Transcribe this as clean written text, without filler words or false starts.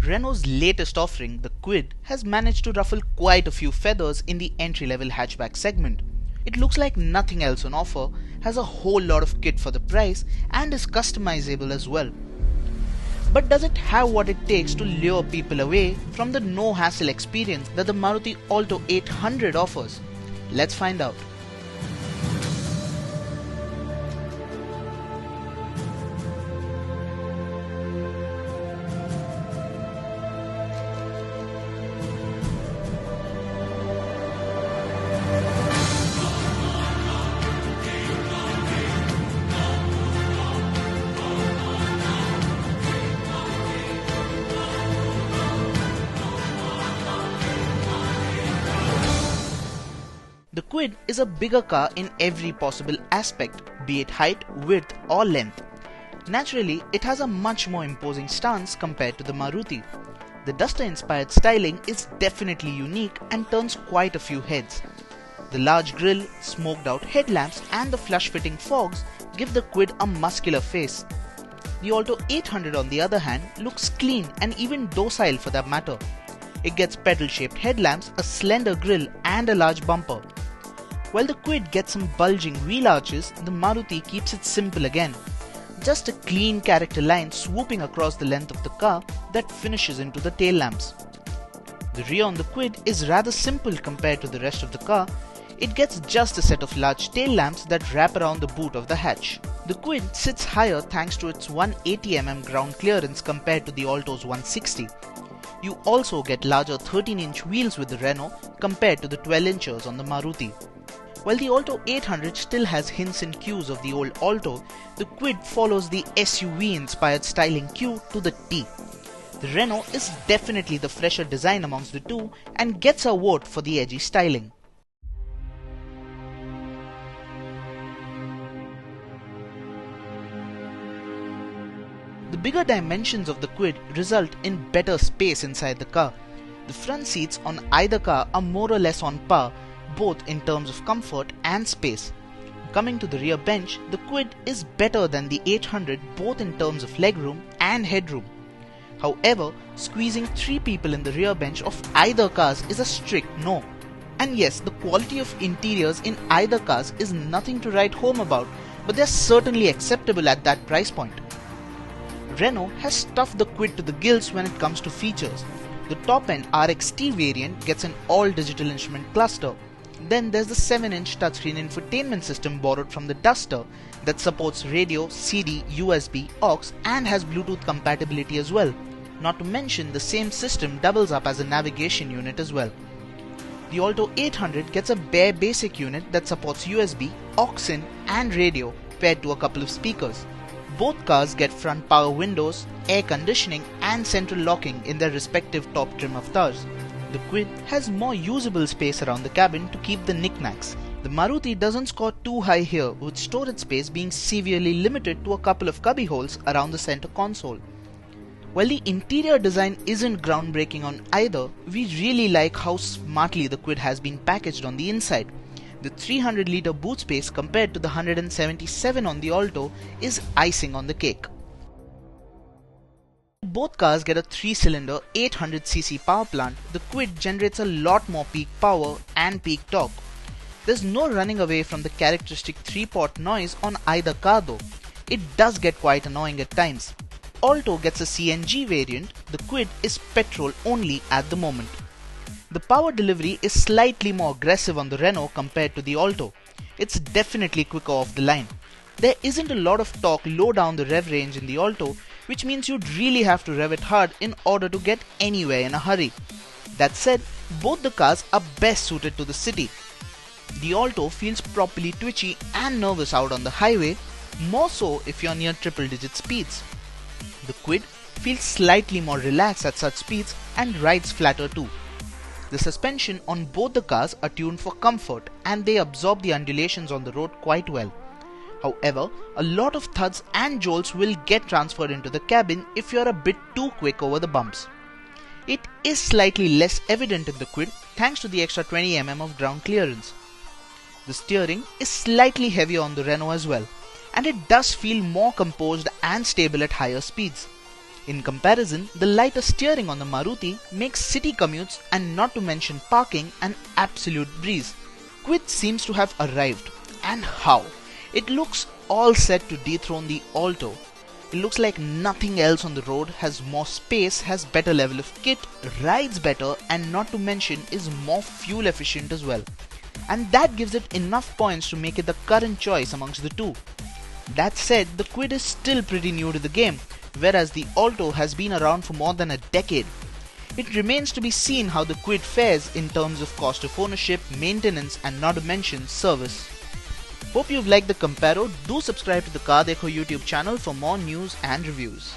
Renault's latest offering, the Kwid, has managed to ruffle quite a few feathers in the entry-level hatchback segment. It looks like nothing else on offer, has a whole lot of kit for the price, and is customizable as well. But does it have what it takes to lure people away from the no-hassle experience that the Maruti Alto 800 offers? Let's find out. The Kwid is a bigger car in every possible aspect, be it height, width or length. Naturally, it has a much more imposing stance compared to the Maruti. The duster-inspired styling is definitely unique and turns quite a few heads. The large grille, smoked-out headlamps and the flush-fitting fogs give the Kwid a muscular face. The Alto 800 on the other hand looks clean and even docile for that matter. It gets petal-shaped headlamps, a slender grille and a large bumper. While the Kwid gets some bulging wheel arches, the Maruti keeps it simple again. Just a clean character line swooping across the length of the car that finishes into the tail lamps. The rear on the Kwid is rather simple compared to the rest of the car. It gets just a set of large tail lamps that wrap around the boot of the hatch. The Kwid sits higher thanks to its 180mm ground clearance compared to the Alto's 160. You also get larger 13-inch wheels with the Renault compared to the 12 inches on the Maruti. While the Alto 800 still has hints and cues of the old Alto, the Kwid follows the SUV-inspired styling cue to the T. The Renault is definitely the fresher design amongst the two and gets a vote for the edgy styling. The bigger dimensions of the Kwid result in better space inside the car. The front seats on either car are more or less on par, both in terms of comfort and space. Coming to the rear bench, the Kwid is better than the 800 both in terms of legroom and headroom. However, squeezing 3 people in the rear bench of either cars is a strict no. And yes, the quality of interiors in either cars is nothing to write home about, but they are certainly acceptable at that price point. Renault has stuffed the Kwid to the gills when it comes to features. The top-end RXT variant gets an all-digital instrument cluster. Then there's the 7-inch touchscreen infotainment system borrowed from the Duster that supports radio, CD, USB, aux and has Bluetooth compatibility as well. Not to mention the same system doubles up as a navigation unit as well. The Alto 800 gets a bare basic unit that supports USB, aux-in and radio paired to a couple of speakers. Both cars get front power windows, air conditioning and central locking in their respective top trim avatars. The Kwid has more usable space around the cabin to keep the knickknacks. The Maruti doesn't score too high here, with storage space being severely limited to a couple of cubby holes around the center console. While the interior design isn't groundbreaking on either, we really like how smartly the Kwid has been packaged on the inside. The 300-litre boot space compared to the 177 on the Alto is icing on the cake. Both cars get a 3-cylinder 800cc power plant. The Kwid generates a lot more peak power and peak torque. There's no running away from the characteristic 3-pot noise on either car though. It does get quite annoying at times. Alto gets a CNG variant, the Kwid is petrol only at the moment. The power delivery is slightly more aggressive on the Renault compared to the Alto. It's definitely quicker off the line. There isn't a lot of torque low down the rev range in the Alto, which means you'd really have to rev it hard in order to get anywhere in a hurry. That said, both the cars are best suited to the city. The Alto feels properly twitchy and nervous out on the highway, more so if you're near triple-digit speeds. The Kwid feels slightly more relaxed at such speeds and rides flatter too. The suspension on both the cars are tuned for comfort and they absorb the undulations on the road quite well. However, a lot of thuds and jolts will get transferred into the cabin if you're a bit too quick over the bumps. It is slightly less evident in the Kwid thanks to the extra 20mm of ground clearance. The steering is slightly heavier on the Renault as well, and it does feel more composed and stable at higher speeds. In comparison, the lighter steering on the Maruti makes city commutes and not to mention parking an absolute breeze. Kwid seems to have arrived, and how! It looks all set to dethrone the Alto. It looks like nothing else on the road, has more space, has better level of kit, rides better, and not to mention is more fuel efficient as well. And that gives it enough points to make it the current choice amongst the two. That said, the Kwid is still pretty new to the game, whereas the Alto has been around for more than a decade. It remains to be seen how the Kwid fares in terms of cost of ownership, maintenance, and not to mention service. Hope you've liked the comparo. Do subscribe to the CarDekho YouTube channel for more news and reviews.